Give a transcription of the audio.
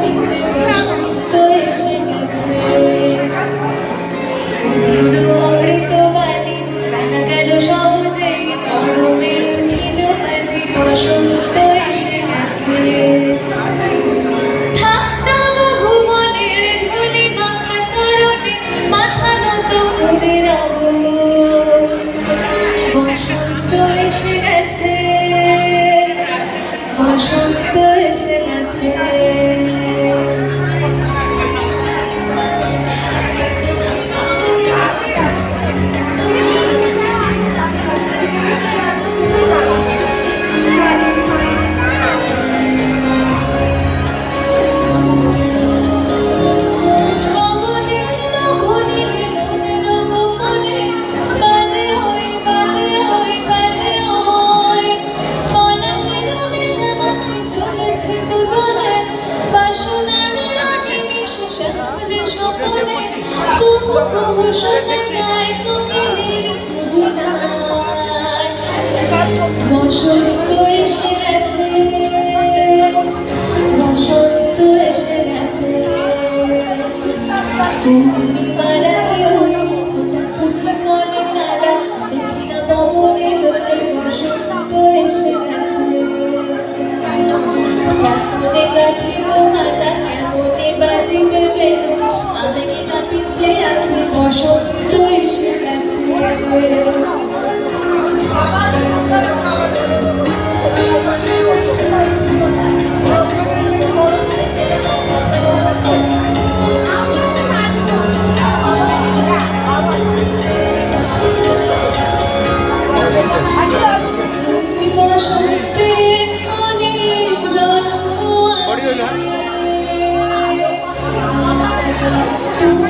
পিছে বসন্ত এসে গেছে। গুরু অমৃত বাণী জানা গেল সহজেই, গরমে উঠিল বাজি, বসন্ত এসে গেছে। থাকতো বহু মনের ধুলি মাখা চরণে, মাথা নত করে রব। বসন্ত এসে গেছে, বসন্ত এসে গেছে। কুহু কুহু শোনা যায় কোকিলের কুহুতান। বসন্ত এসে গেছে, বসন্ত এসে গেছে। পূর্ণিমা রাতে ওই ছোটাছুটি করে তারা, দক্ষিণা পবনে দোলে বসন্ত এসে গেছে। কেমনে গাঁথিব মালা, কেমনে বাজিবে বেনু, আবেগে কাঁপিছে আঁখি, বসন্ত এসে গেছে। বসন্তের অনেক জন্ম তুমি